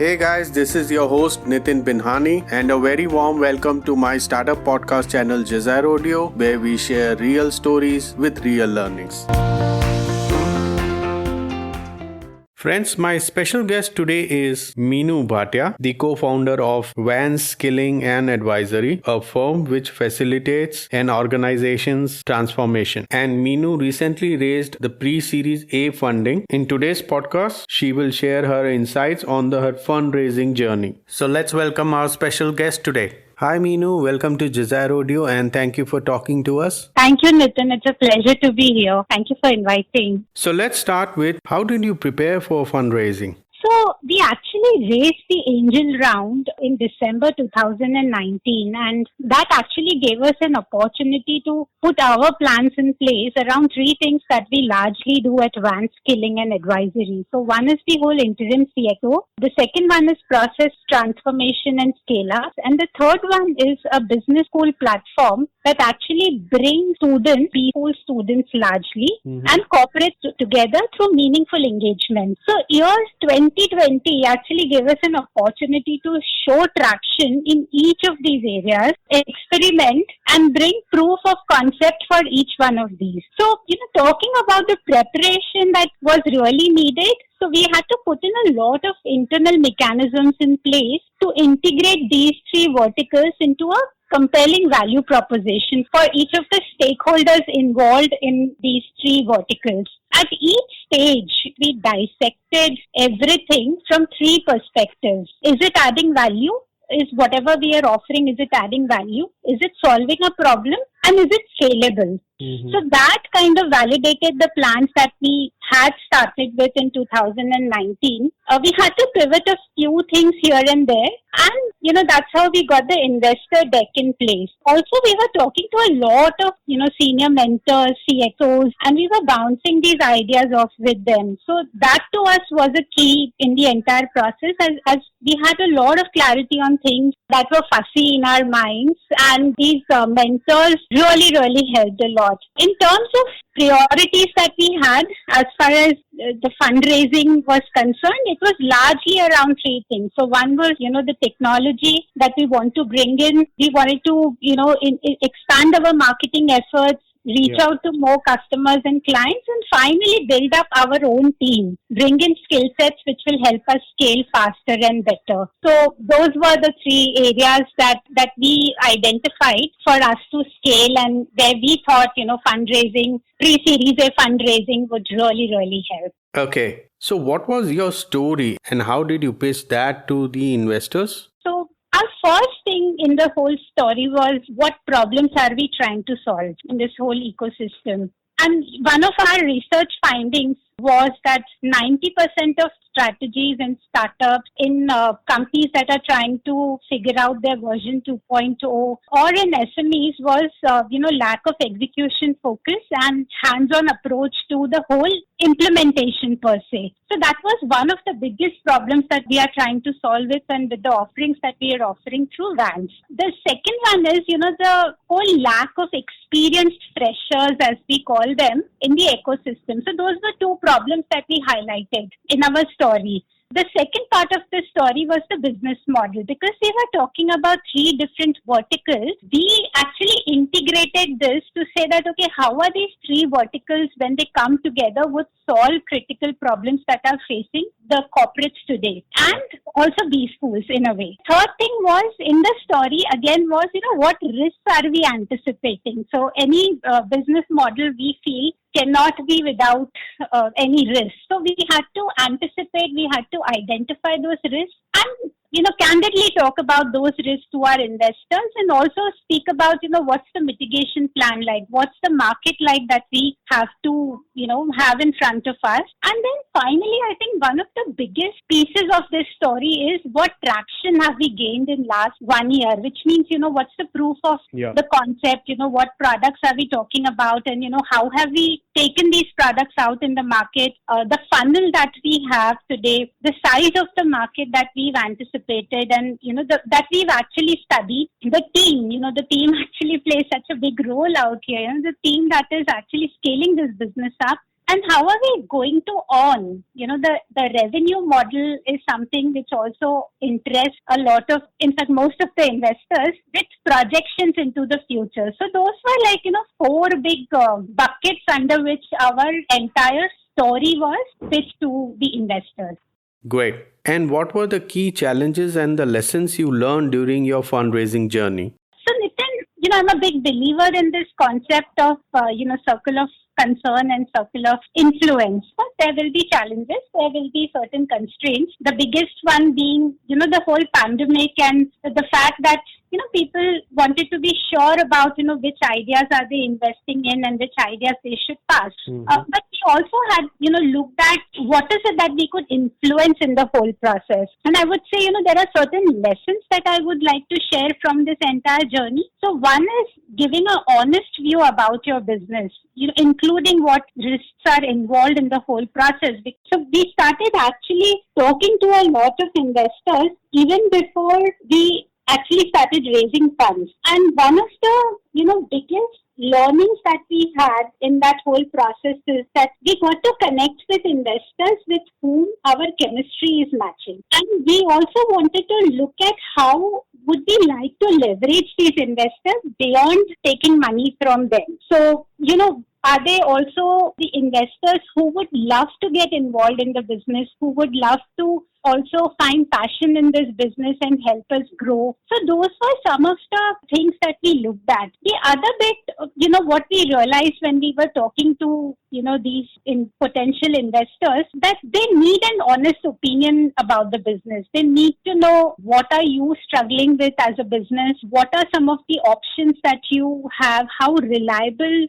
Hey guys, this is your host Nitin Binhani and a very warm welcome to my startup podcast channel Jazair Audio, where we share real stories with real learnings. Friends, my special guest today is Meenu Bhatia, the co-founder of Vans Skilling and Advisory, a firm which facilitates an organization's transformation. And Meenu recently raised the pre-series A funding. In today's podcast, she will share her insights on her fundraising journey. So let's welcome our special guest today. Hi Meenu, welcome to Jazair Audio and thank you for talking to us. Thank you, Nitin. It's a pleasure to be here. Thank you for inviting. So let's start with, how did you prepare for fundraising? So we actually raised the angel round in December 2019, and that actually gave us an opportunity to put our plans in place around three things that we largely do at Vans Skilling and Advisory. So one is the whole interim CXO. The second one is process transformation and scale-up. And the third one is a business school platform that actually brings students, B-school students largely, and corporates together through meaningful engagement. So year 2020 actually gave us an opportunity to show traction in each of these areas, experiment, and bring proof of concept for each one of these. So, talking about the preparation that was really needed, so we had to put in a lot of internal mechanisms in place to integrate these three verticals into a compelling value proposition for each of the stakeholders involved in these three verticals. At each stage, we dissected everything from three perspectives. Is it adding value? Is whatever we are offering, is it adding value? Is it solving a problem? And is it scalable? So that kind of validated the plans that we had started with in 2019. We had to pivot a few things here and there. And, that's how we got the investor deck in place. Also, we were talking to a lot of, senior mentors, CXOs, and we were bouncing these ideas off with them. So that to us was a key in the entire process as we had a lot of clarity on things that were fussy in our minds. And these mentors really helped a lot. In terms of priorities that we had as far as the fundraising was concerned, it was largely around three things. So one was, the technology that we want to bring in. We wanted to, expand our marketing efforts, reach out to more customers and clients, and finally build up our own team, bring in skill sets which will help us scale faster and better. So those were the three areas that we identified for us to scale, and where we thought, fundraising, pre-series A fundraising would really help. Okay. So what was your story and how did you pitch that to the investors? So our first thing in the whole story was, what problems are we trying to solve in this whole ecosystem? And one of our research findings was that 90% of strategies and startups in companies that are trying to figure out their version 2.0 or in SMEs was, lack of execution focus and hands-on approach to the whole implementation per se. So that was one of the biggest problems that we are trying to solve with and with the offerings that we are offering through Vans. The second one is, the whole lack of experienced freshers, as we call them, in the ecosystem. So those were two problems that we highlighted in our story. The second part of the story was the business model. Because we were talking about three different verticals, we actually integrated this to say that, okay, how are these three verticals, when they come together, would solve critical problems that are facing the corporates today, and also B-schools in a way. Third thing was, in the story again was, what risks are we anticipating? So any business model we feel cannot be without any risk. So we had to anticipate, we had to identify those risks and, candidly talk about those risks to our investors, and also speak about, what's the mitigation plan like? What's the market like that we have to, have in front of us? And then finally, I think one of the biggest pieces of this story is, what traction have we gained in last 1 year? Which means, what's the proof of the concept? What products are we talking about? And, how have we taken these products out in the market? The funnel that we have today, the size of the market that we've anticipated, and, that we've actually studied. The team actually plays such a big role out here. The team that is actually scaling this business up And how are we going to earn? The revenue model is something which also interests a lot of, in fact, most of the investors with projections into the future. So those were like, four big buckets under which our entire story was pitched to the investors. Great. And what were the key challenges and the lessons you learned during your fundraising journey? So Nitin, I'm a big believer in this concept of, circle of concern and circle of influence. But there will be challenges, there will be certain constraints. The biggest one being, the whole pandemic and the fact that, people wanted to be sure about, which ideas are they investing in and which ideas they should pass. But we also had, looked at what is it that we could influence in the whole process. And I would say, there are certain lessons that I would like to share from this entire journey. So one is giving an honest view about your business, including what risks are involved in the whole process. So we started actually talking to a lot of investors even before we actually started raising funds. And one of the, biggest learnings that we had in that whole process is that we got to connect with investors with whom our chemistry is matching. And we also wanted to look at how would we like to leverage these investors beyond taking money from them. So, are they also the investors who would love to get involved in the business, who would love to also find passion in this business and help us grow? So those were some of the things that we looked at. The other bit, what we realized when we were talking to, these potential investors, that they need an honest opinion about the business. They need to know, what are you struggling with as a business? What are some of the options that you have? How reliable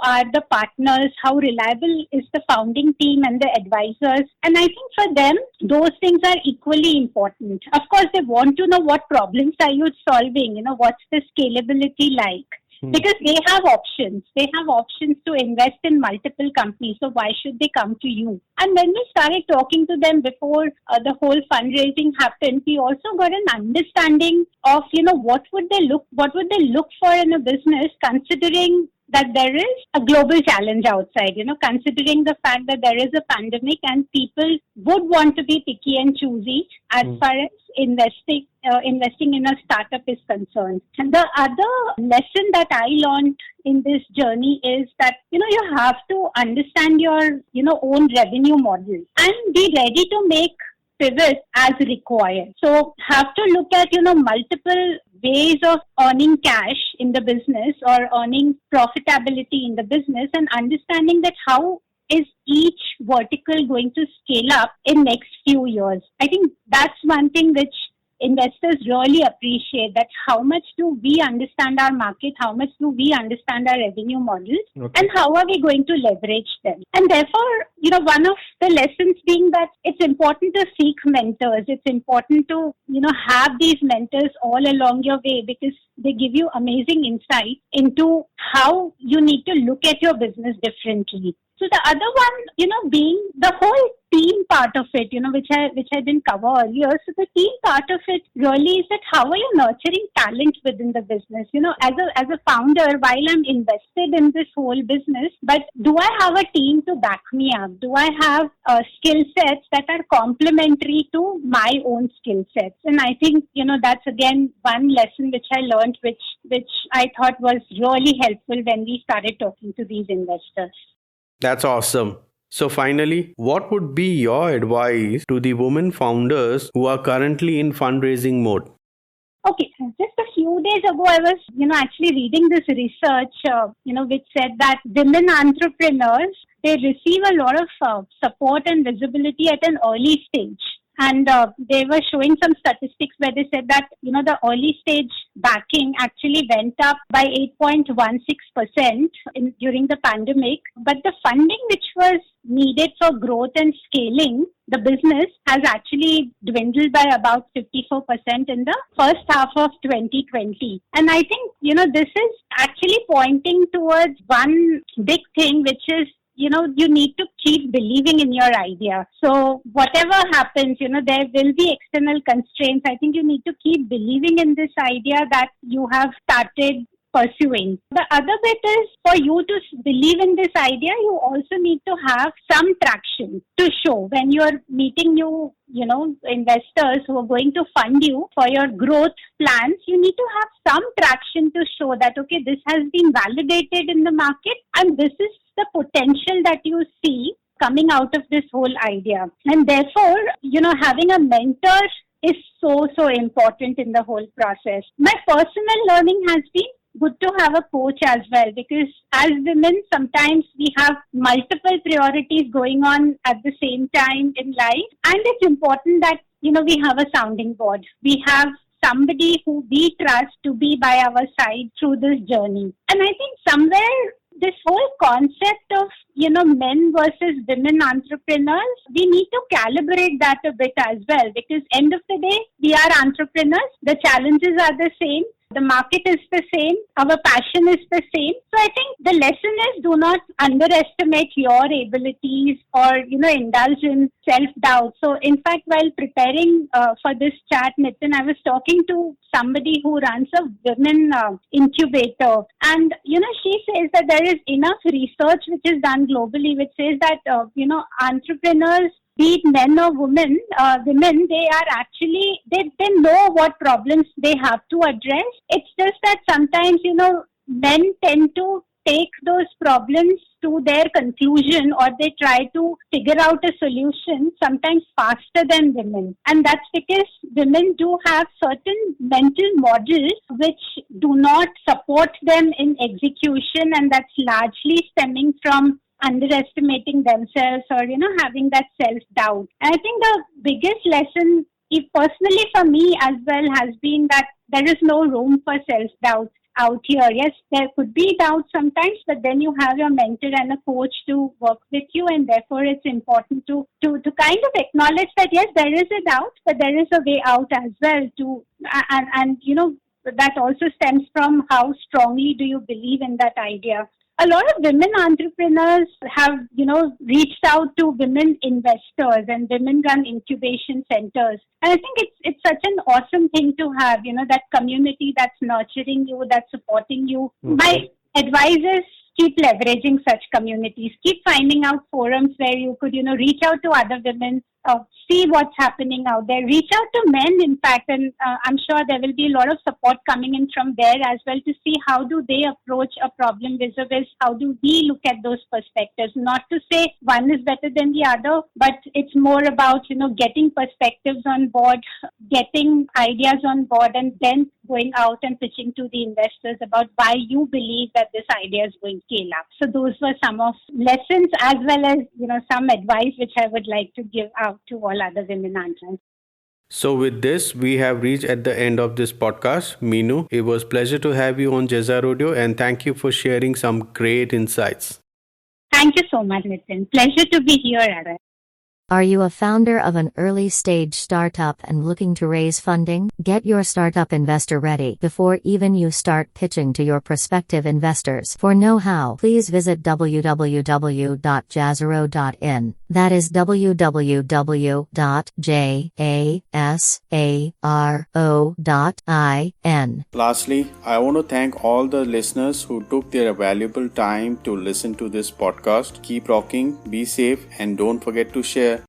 are the partners, how reliable is the founding team and the advisors. And I think for them, those things are equally important. Of course, they want to know what problems are you solving, what's the scalability like. Because they have options. They have options to invest in multiple companies. So why should they come to you? And when we started talking to them before the whole fundraising happened, we also got an understanding of, what would they look for in a business, considering that there is a global challenge outside, considering the fact that there is a pandemic and people would want to be picky and choosy as far as investing in a startup is concerned. And the other lesson that I learned in this journey is that, you have to understand your, own revenue model and be ready to make pivot as required. So have to look at, multiple ways of earning cash in the business or earning profitability in the business, and understanding that how is each vertical going to scale up in next few years. I think that's one thing which investors really appreciate, that how much do we understand our market, how much do we understand our revenue models, and how are we going to leverage them. And therefore, one of the lessons being that it's important to seek mentors. It's important to, have these mentors all along your way, because they give you amazing insight into how you need to look at your business differently. So the other one, being the whole team part of it, which I didn't cover earlier. So the team part of it really is that how are you nurturing talent within the business? As a founder, while I'm invested in this whole business, but do I have a team to back me up? Do I have skill sets that are complementary to my own skill sets? And I think, that's again one lesson which I learned, which I thought was really helpful when we started talking to these investors. That's awesome. So finally, what would be your advice to the women founders who are currently in fundraising mode? Okay, just a few days ago, I was, actually reading this research, which said that women entrepreneurs, they receive a lot of support and visibility at an early stage. And they were showing some statistics where they said that, the early stage backing actually went up by 8.16% during the pandemic. But the funding which was needed for growth and scaling the business has actually dwindled by about 54% in the first half of 2020. And I think, this is actually pointing towards one big thing, which is, you need to keep believing in your idea. So whatever happens, there will be external constraints. I think you need to keep believing in this idea that you have started pursuing. The other bit is for you to believe in this idea, you also need to have some traction to show when you're meeting new, investors who are going to fund you for your growth plans. You need to have some traction to show that, okay, this has been validated in the market and this is the potential that you see coming out of this whole idea. And therefore, having a mentor is so important in the whole process. My personal learning has been good to have a coach as well, because as women, sometimes we have multiple priorities going on at the same time in life. And it's important that, we have a sounding board. We have somebody who we trust to be by our side through this journey. And I think somewhere this whole concept of, men versus women entrepreneurs, we need to calibrate that a bit as well, because end of the day, we are entrepreneurs. The challenges are the same. The market is the same. Our passion is the same. So I think the lesson is, do not underestimate your abilities or, indulge in self-doubt. So in fact, while preparing for this chat, Nitin, I was talking to somebody who runs a women incubator. And, she says that there is enough research which is done globally, which says that, entrepreneurs, be it men or women, they are actually, they know what problems they have to address. It's just that sometimes, men tend to take those problems to their conclusion, or they try to figure out a solution sometimes faster than women. And that's because women do have certain mental models which do not support them in execution, and that's largely stemming from underestimating themselves or, having that self-doubt. And I think the biggest lesson, personally for me as well, has been that there is no room for self-doubt out here. Yes, there could be doubt sometimes, but then you have your mentor and a coach to work with you, and therefore it's important to kind of acknowledge that, yes, there is a doubt, but there is a way out as well and that also stems from how strongly do you believe in that idea. A lot of women entrepreneurs have, reached out to women investors and women-run incubation centers. And I think it's such an awesome thing to have, that community that's nurturing you, that's supporting you. Mm-hmm. My advice is, keep leveraging such communities. Keep finding out forums where you could, reach out to other women, see what's happening out there. Reach out to men, in fact, and I'm sure there will be a lot of support coming in from there as well to see how do they approach a problem vis-a-vis, how do we look at those perspectives. Not to say one is better than the other, but it's more about, getting perspectives on board, getting ideas on board, and then going out and pitching to the investors about why you believe that this idea is going to scale up. So those were some of lessons as well as, some advice which I would like to give out to all other women entrepreneurs. So with this, we have reached at the end of this podcast. Meenu, it was a pleasure to have you on Jezza Rodeo, and thank you for sharing some great insights. Thank you so much, Nitin. Pleasure to be here, Ara. Are you a founder of an early-stage startup and looking to raise funding? Get your startup investor ready before even you start pitching to your prospective investors. For know-how, please visit www.jazzaro.in. That is www.jazzaro.in. Lastly, I want to thank all the listeners who took their valuable time to listen to this podcast. Keep rocking, be safe, and don't forget to share.